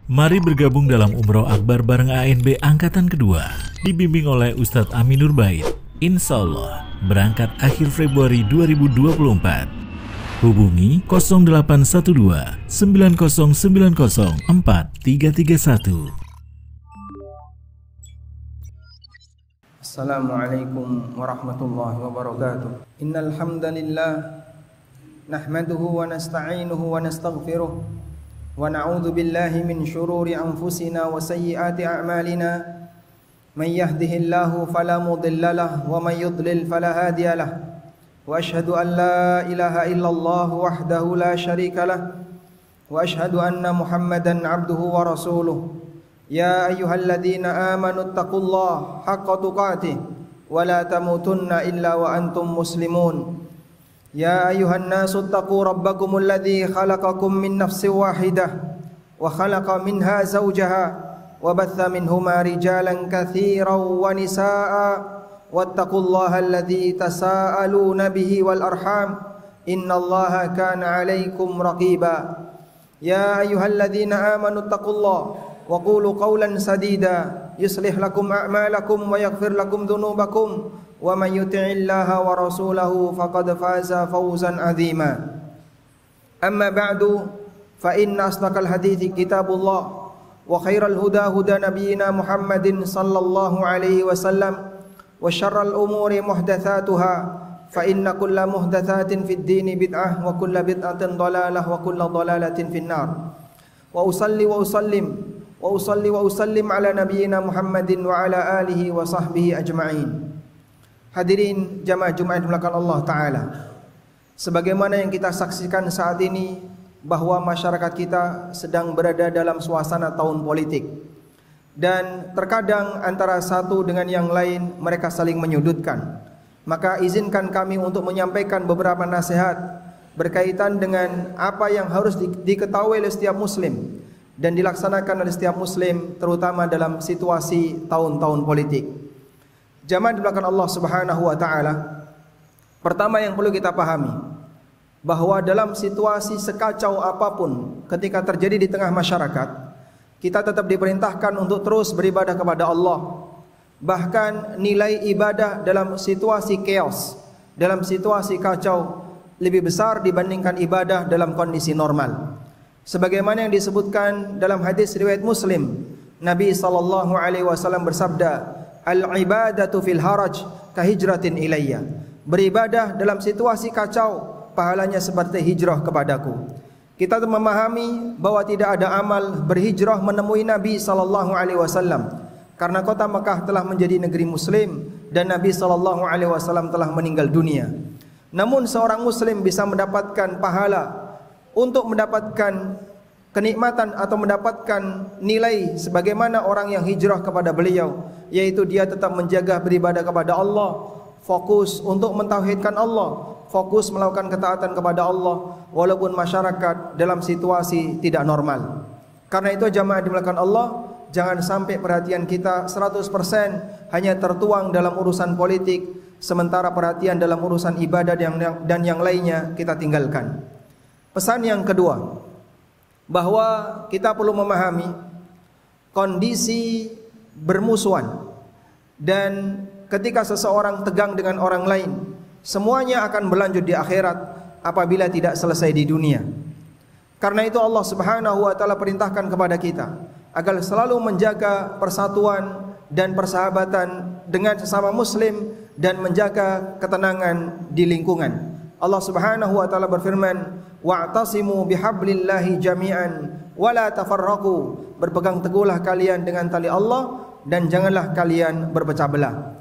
Mari bergabung dalam Umroh Akbar bareng ANB Angkatan Kedua. Dibimbing oleh Ustadz Aminur Bait. Insya Allah berangkat akhir Februari 2024. Hubungi 0812 9090 4331. Assalamualaikum warahmatullahi wabarakatuh. Innal hamdalillah nahmaduhu wa nasta'inuhu wa nastaghfiruh wa na'udzu billahi min shururi anfusina wa sayyiati a'malina. Man yahdihillahu fala mudilla lahu wa man yudlil fala hadiya lahu. Wa ashhadu an la ilaha illallah wahdahu la syarika lahu wa ashhadu anna Muhammadan 'abduhu wa rasuluh. Ya ayyuhalladzina amanu taqullaha haqqa tuqatih wa la tamutunna illa wa antum muslimun. Ya ayyuhan nasu taqu rabbakumul ladzi khalaqakum min nafsin wahidah wa khalaqa minha zawjaha wa batha minhuma rijalan katsiran wa nisaa'a wattaqullaha alladzi tasaaluna bihi wal arham innallaha kana 'alaikum raqiba. Ya ayyuhalladzina amanu taqullaha wa qulu qawlan sadida yuslih lakum a'malakum wa yaghfir lakum dhunubakum wa man yuti'illaha wa rasulahu faqad faza fawzan 'azima. Amma ba'du fa inna asdaqal hadithi kitabullah wa khairal huda huda nabiyyina Muhammadin sallallahu alaihi wasallam wa syarral umuri muhdatsatuha fa inna kulla muhdatsatin fid dini bid'ah wa kulla bid'atin dhalalah wa kulla dhalalatin finnar. Wa usalli wa usallim ala nabiyyina Muhammadin wa ala alihi wa sahbihi ajma'in. Hadirin jamaah Jumat belakang Allah Ta'ala, sebagaimana yang kita saksikan saat ini bahwa masyarakat kita sedang berada dalam suasana tahun politik, dan terkadang antara satu dengan yang lain mereka saling menyudutkan. Maka izinkan kami untuk menyampaikan beberapa nasihat berkaitan dengan apa yang harus diketahui oleh setiap muslim dan dilaksanakan oleh setiap muslim, terutama dalam situasi tahun-tahun politik. Jamaah di belakang Allah Subhanahu wa taala, pertama yang perlu kita pahami bahwa dalam situasi sekacau apapun ketika terjadi di tengah masyarakat, kita tetap diperintahkan untuk terus beribadah kepada Allah. Bahkan nilai ibadah dalam situasi chaos, dalam situasi kacau lebih besar dibandingkan ibadah dalam kondisi normal. Sebagaimana yang disebutkan dalam hadis riwayat Muslim, Nabi sallallahu alaihi wasallam bersabda, "Al-ibadatu fil haraj kahijratin ilayya." Beribadah dalam situasi kacau pahalanya seperti hijrah kepadaku. Kita memahami bahwa tidak ada amal berhijrah menemui Nabi sallallahu alaihi wasallam karena kota Mekah telah menjadi negeri muslim dan Nabi sallallahu alaihi wasallam telah meninggal dunia. Namun seorang muslim bisa mendapatkan pahala untuk mendapatkan kenikmatan atau mendapatkan nilai sebagaimana orang yang hijrah kepada beliau, yaitu dia tetap menjaga beribadah kepada Allah, fokus untuk mentauhidkan Allah, fokus melakukan ketaatan kepada Allah walaupun masyarakat dalam situasi tidak normal. Karena itu jamaah di belakang Allah, jangan sampai perhatian kita 100% hanya tertuang dalam urusan politik, sementara perhatian dalam urusan ibadah dan yang lainnya kita tinggalkan. Pesan yang kedua, bahwa kita perlu memahami kondisi bermusuhan, dan ketika seseorang tegang dengan orang lain, semuanya akan berlanjut di akhirat apabila tidak selesai di dunia. Karena itu Allah Subhanahu wa taala perintahkan kepada kita agar selalu menjaga persatuan dan persahabatan dengan sesama muslim dan menjaga ketenangan di lingkungan. Allah Subhanahu wa taala berfirman, "Wa'tasimu bihablillahi jami'an wa la tafarraqu." Berpegang teguhlah kalian dengan tali Allah dan janganlah kalian berpecah belah.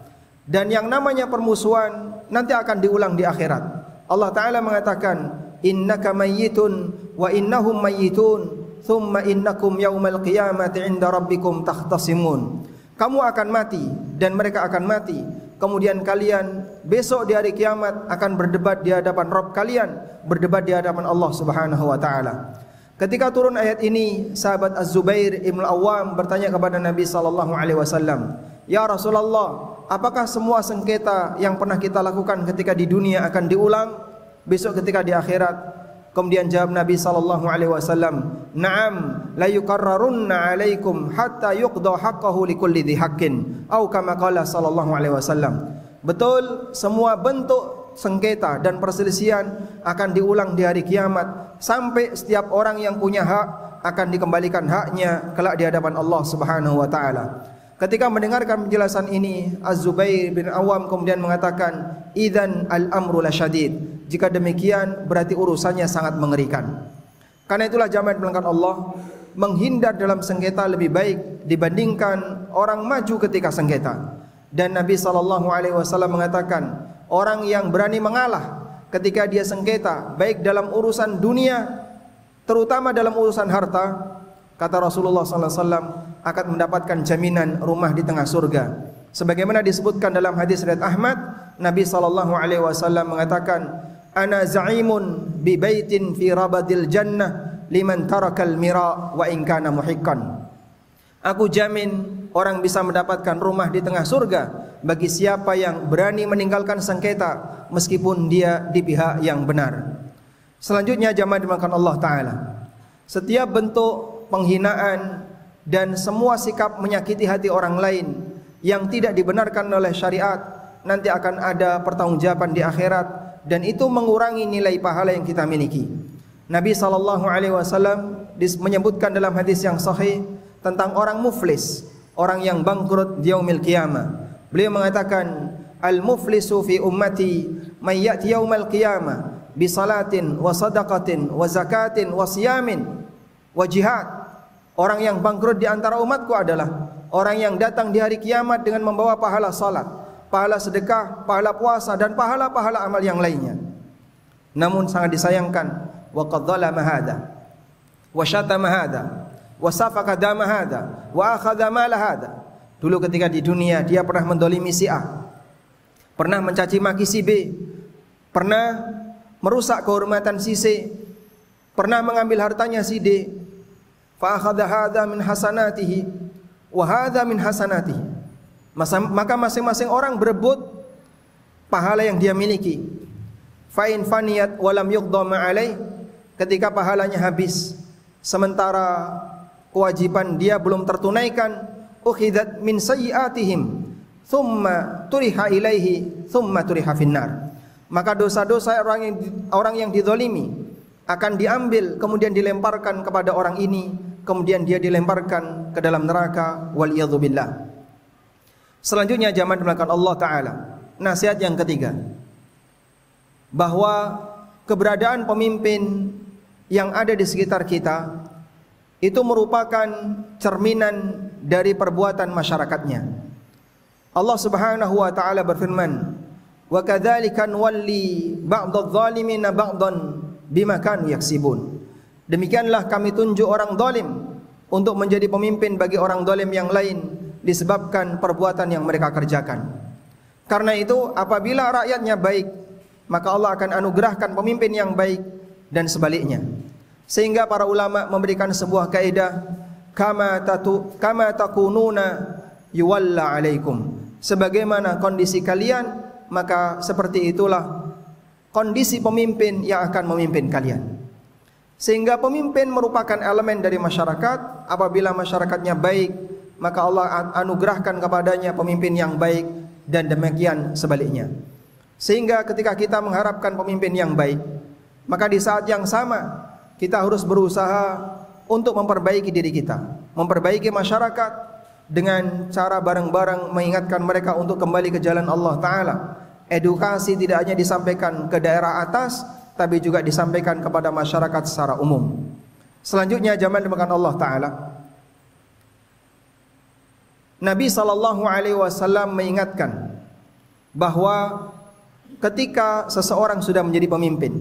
Dan yang namanya permusuhan nanti akan diulang di akhirat. Allah Ta'ala mengatakan, "Innaka mayyitun wa innahum mayyitun, thumma innakum yaumal qiyamati 'inda rabbikum takhtasimun." Kamu akan mati dan mereka akan mati. Kemudian kalian besok di hari kiamat akan berdebat di hadapan Rabb kalian, berdebat di hadapan Allah Subhanahu wa taala. Ketika turun ayat ini, sahabat Az-Zubair Ibn Awam bertanya kepada Nabi sallallahu alaihi wasallam, "Ya Rasulullah, apakah semua sengketa yang pernah kita lakukan ketika di dunia akan diulang besok ketika di akhirat?" Kemudian jawab Nabi sallallahu alaihi wasallam, "Na'am, la yukarrarunna 'alaikum hatta yuqda haqqahu likulli dhi haqqin." Atau kama qala sallallahu alaihi wasallam. Betul, semua bentuk sengketa dan perselisihan akan diulang di hari kiamat sampai setiap orang yang punya hak akan dikembalikan haknya kelak di hadapan Allah Subhanahu wa taala. Ketika mendengarkan penjelasan ini, Az-Zubair bin Awam kemudian mengatakan, "Idzan al-amru lasyadid." Jika demikian berarti urusannya sangat mengerikan. Karena itulah jamaah dimulakan Allah, menghindar dalam sengketa lebih baik dibandingkan orang maju ketika sengketa. Dan Nabi SAW mengatakan, orang yang berani mengalah ketika dia sengketa, baik dalam urusan dunia, terutama dalam urusan harta, kata Rasulullah SAW, akan mendapatkan jaminan rumah di tengah surga. Sebagaimana disebutkan dalam hadis riwayat Ahmad, Nabi SAW mengatakan, "Ana za'imun bi baitin fi rabadil jannah liman tarakal mira wa in kana muhiqqan." Aku jamin orang bisa mendapatkan rumah di tengah surga bagi siapa yang berani meninggalkan sengketa meskipun dia di pihak yang benar. Selanjutnya jamaah dimakan Allah Ta'ala, setiap bentuk penghinaan dan semua sikap menyakiti hati orang lain yang tidak dibenarkan oleh syariat nanti akan ada pertanggungjawaban di akhirat, dan itu mengurangi nilai pahala yang kita miliki. Nabi SAW menyebutkan dalam hadis yang sahih tentang orang muflis, orang yang bangkrut di yaumil qiyamah. Beliau mengatakan, "Al-muflisu fi ummati may ya'ti yaumal qiyamah bi salatin wa sadaqatin wa zakatin wa siyamin wa jihad." Orang yang bangkrut di antara umatku adalah orang yang datang di hari kiamat dengan membawa pahala salat, pahala sedekah, pahala puasa dan pahala-pahala amal yang lainnya. Namun sangat disayangkan, wa qad dzalama hadza wa syatama hadza wa safaka dama hadza wa akhadha mala hadza. Dulu ketika di dunia dia pernah mendolimi si A, pernah mencaci maki si B, pernah merusak kehormatan si C, pernah mengambil hartanya si D. Fa akhadha hadza min hasanatihi wa hadza min hasanatihi. Maka masing-masing orang berebut pahala yang dia miliki. Fa in faniyat wa lam yuqda ma'alai, ketika pahalanya habis sementara kewajiban dia belum tertunaikan, ukhidat min sayyiatihim thumma turiha ilaihi thumma turiha finnar. Maka dosa-dosa orang yang dizalimi akan diambil kemudian dilemparkan kepada orang ini, kemudian dia dilemparkan ke dalam neraka, waliyadzubillah. Selanjutnya jamaah dimulakan Allah Ta'ala, nasihat yang ketiga, bahwa keberadaan pemimpin yang ada di sekitar kita itu merupakan cerminan dari perbuatan masyarakatnya. Allah Subhanahu wa Ta'ala berfirman, "Wa kadzalika nuwalli ba'dadh-dhalimina ba'dhan bima kanu yaksibun." Demikianlah kami tunjuk orang zalim untuk menjadi pemimpin bagi orang zalim yang lain disebabkan perbuatan yang mereka kerjakan. Karena itu apabila rakyatnya baik, maka Allah akan anugerahkan pemimpin yang baik dan sebaliknya. Sehingga para ulama memberikan sebuah kaidah, kama takununa yuwalla alaikum. Sebagaimana kondisi kalian, maka seperti itulah kondisi pemimpin yang akan memimpin kalian. Sehingga pemimpin merupakan elemen dari masyarakat. Apabila masyarakatnya baik, maka Allah anugerahkan kepadanya pemimpin yang baik, dan demikian sebaliknya. Sehingga ketika kita mengharapkan pemimpin yang baik, maka di saat yang sama kita harus berusaha untuk memperbaiki diri kita, memperbaiki masyarakat dengan cara bareng-bareng mengingatkan mereka untuk kembali ke jalan Allah Ta'ala. Edukasi tidak hanya disampaikan ke daerah atas, tapi juga disampaikan kepada masyarakat secara umum. Selanjutnya jamaah dimulakan Allah Ta'ala, Nabi SAW mengingatkan bahwa ketika seseorang sudah menjadi pemimpin,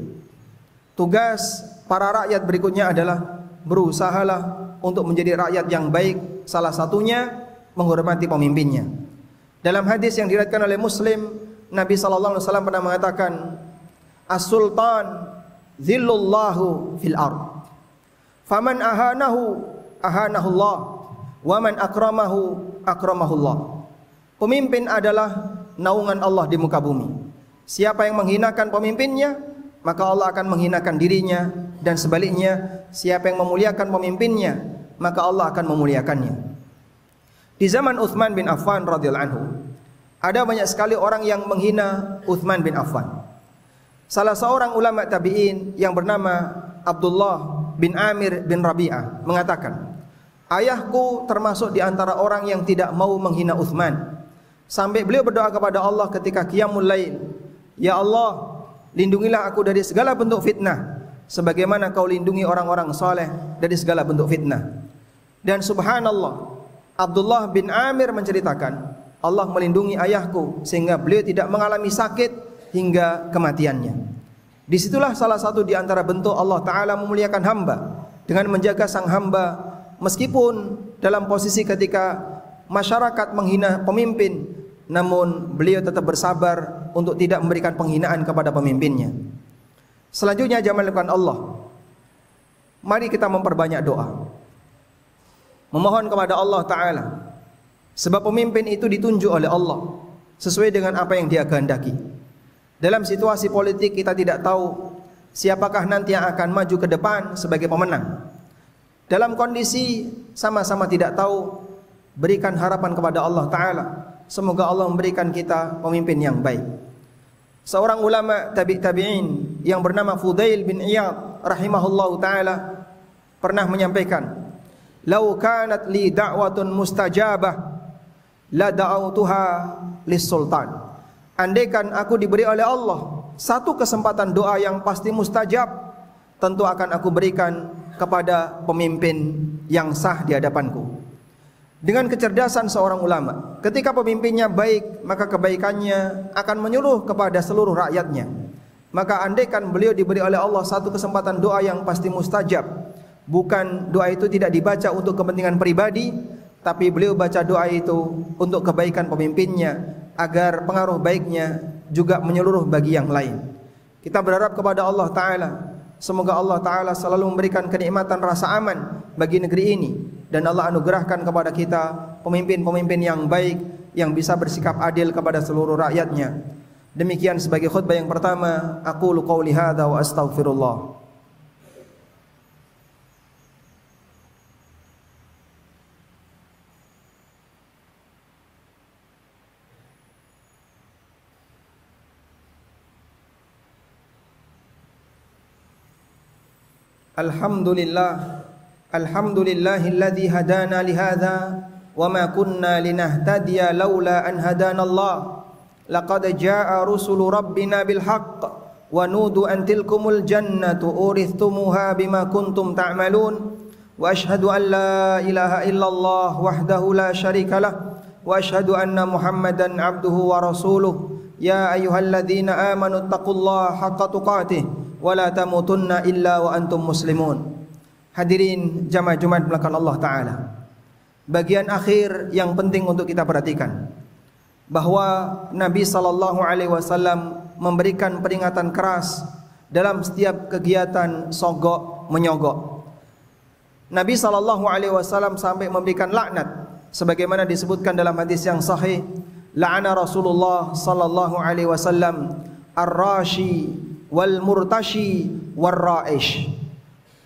tugas para rakyat berikutnya adalah berusahalah untuk menjadi rakyat yang baik. Salah satunya menghormati pemimpinnya. Dalam hadis yang diriwayatkan oleh Muslim, Nabi SAW pernah mengatakan, "As-sultan zillullahu fil ard, faman ahanahu ahanahullah, wa man akramahu akramahullah." Pemimpin adalah naungan Allah di muka bumi. Siapa yang menghinakan pemimpinnya, maka Allah akan menghinakan dirinya, dan sebaliknya siapa yang memuliakan pemimpinnya maka Allah akan memuliakannya. Di zaman Utsman bin Affan radhiyallahu anhu, ada banyak sekali orang yang menghina Utsman bin Affan. Salah seorang ulama tabi'in yang bernama Abdullah bin Amir bin Rabi'ah mengatakan, ayahku termasuk di antara orang yang tidak mau menghina Utsman, sampai beliau berdoa kepada Allah ketika qiyamul lail, ya Allah, lindungilah aku dari segala bentuk fitnah, sebagaimana kau lindungi orang-orang saleh dari segala bentuk fitnah. Dan subhanallah, Abdullah bin Amir menceritakan, Allah melindungi ayahku sehingga beliau tidak mengalami sakit hingga kematiannya. Disitulah salah satu di antara bentuk Allah Ta'ala memuliakan hamba, dengan menjaga sang hamba meskipun dalam posisi ketika masyarakat menghina pemimpin, namun beliau tetap bersabar untuk tidak memberikan penghinaan kepada pemimpinnya. Selanjutnya jamaah Allah, mari kita memperbanyak doa, memohon kepada Allah Ta'ala, sebab pemimpin itu ditunjuk oleh Allah sesuai dengan apa yang Dia kehendaki. Dalam situasi politik kita tidak tahu siapakah nanti yang akan maju ke depan sebagai pemenang. Dalam kondisi sama-sama tidak tahu, berikan harapan kepada Allah Ta'ala, semoga Allah memberikan kita pemimpin yang baik. Seorang ulama tabi'in yang bernama Fudail bin Iyad rahimahullahu ta'ala pernah menyampaikan, "Lau kanat li da'watun mustajabah la da'autuha lis sultan." Andaikan aku diberi oleh Allah satu kesempatan doa yang pasti mustajab, tentu akan aku berikan kepada pemimpin yang sah di hadapanku. Dengan kecerdasan seorang ulama, ketika pemimpinnya baik, maka kebaikannya akan menyuruh kepada seluruh rakyatnya. Maka andaikan beliau diberi oleh Allah satu kesempatan doa yang pasti mustajab, bukan doa itu tidak dibaca untuk kepentingan pribadi, tapi beliau baca doa itu untuk kebaikan pemimpinnya, agar pengaruh baiknya juga menyeluruh bagi yang lain. Kita berharap kepada Allah Ta'ala, semoga Allah Ta'ala selalu memberikan kenikmatan rasa aman bagi negeri ini, dan Allah anugerahkan kepada kita pemimpin-pemimpin yang baik, yang bisa bersikap adil kepada seluruh rakyatnya. Demikian sebagai khutbah yang pertama, aqulu qauli hadza wa astaghfirullah. Alhamdulillahilladzi hadana lihadza wa ma kunna linahtadiya laula an hadanallah. Laqad jaa rusulu rabbina bil haqq wa nudu an tilkumul jannatu urithumuha bima kuntum ta'malun. Wa ashhadu an la ilaha illallah wahdahu la syarikalah wa ashhadu anna Muhammadan abduhu wa rasuluh. Ya ayyuhalladzina amanu taqullaha haqqa tuqatih wala tamutunna illa wa antum muslimun. Hadirin jamaah Jumat belakang Allah Ta'ala, bagian akhir yang penting untuk kita perhatikan, bahwa Nabi SAW memberikan peringatan keras dalam setiap kegiatan sogok menyogok. Nabi SAW sampai memberikan laknat, sebagaimana disebutkan dalam hadis yang sahih, la'ana Rasulullah SAW ar-rashi wal murtashi war ra'ish.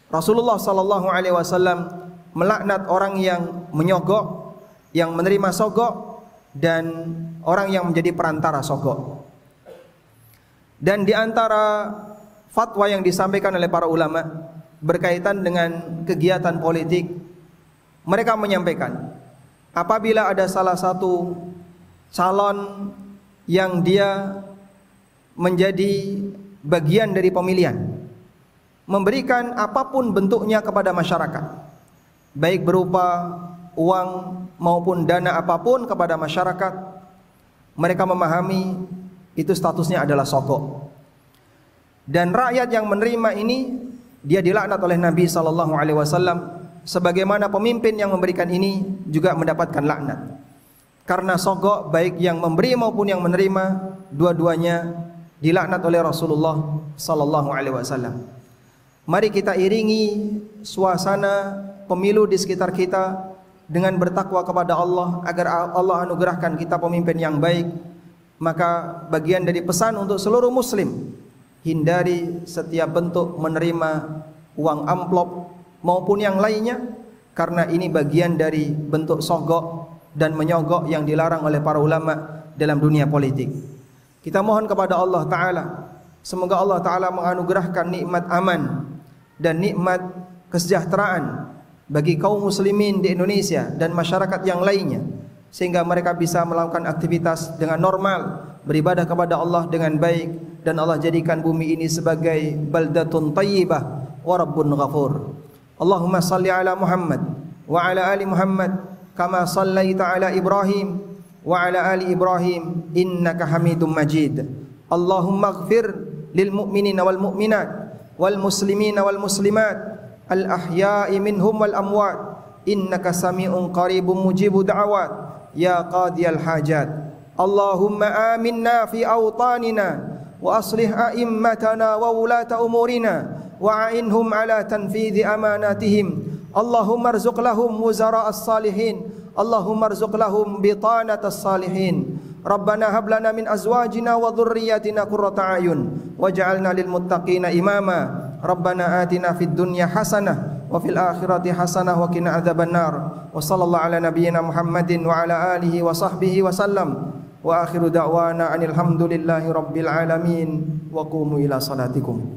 Rasulullah SAW melaknat orang yang menyogok, yang menerima sogok, dan orang yang menjadi perantara sogok. Dan di antara fatwa yang disampaikan oleh para ulama berkaitan dengan kegiatan politik, mereka menyampaikan, apabila ada salah satu calon yang dia menjadi bagian dari pemilihan, memberikan apapun bentuknya kepada masyarakat, baik berupa uang maupun dana apapun kepada masyarakat, mereka memahami itu statusnya adalah sogok. Dan rakyat yang menerima ini, dia dilaknat oleh Nabi SAW, sebagaimana pemimpin yang memberikan ini juga mendapatkan laknat. Karena sogok, baik yang memberi maupun yang menerima, dua-duanya dilaknat oleh Rasulullah SAW. Mari kita iringi suasana pemilu di sekitar kita dengan bertakwa kepada Allah, agar Allah anugerahkan kita pemimpin yang baik. Maka bagian dari pesan untuk seluruh muslim, hindari setiap bentuk menerima uang amplop maupun yang lainnya, karena ini bagian dari bentuk sogok dan menyogok yang dilarang oleh para ulama dalam dunia politik. Kita mohon kepada Allah Ta'ala, semoga Allah Ta'ala menganugerahkan nikmat aman dan nikmat kesejahteraan bagi kaum muslimin di Indonesia dan masyarakat yang lainnya, sehingga mereka bisa melakukan aktivitas dengan normal, beribadah kepada Allah dengan baik, dan Allah jadikan bumi ini sebagai baldatun tayyibah wa rabbun ghafur. Allahumma salli ala Muhammad wa ala ali Muhammad kama sallaita ala Ibrahim wa ala ali Ibrahim innaka Hamidum Majid. Allahumma ighfir lil mu'minina wal mu'minat wal muslimina wal muslimat al ahya'i minhum wal amwat innaka sami'un qaribun mujibu da'awat ya qadiyal hajat. Allahumma aminna fi awtanina wa aslih a'immatana wa wulata umurina wa a'inhum ala tanfidhi amanatihim. Allahumma arzuq lahum wuzara as-salihin. Allahumma arzuq lahum bitanata as-salihin. Rabbana hab lana min azwajina wa dhurriyyatina qurrata a'yun waj'alna lil muttaqina imama. Rabbana atina fid dunya hasanah wa fil akhirati hasanah wa qina adzabannar. Wa sallallahu ala nabiyyina Muhammadin wa ala alihi wa sahbihi wa sallam. Wa akhiru da'wana anil hamdulillahi rabbil alamin wa qumu ila salatikum.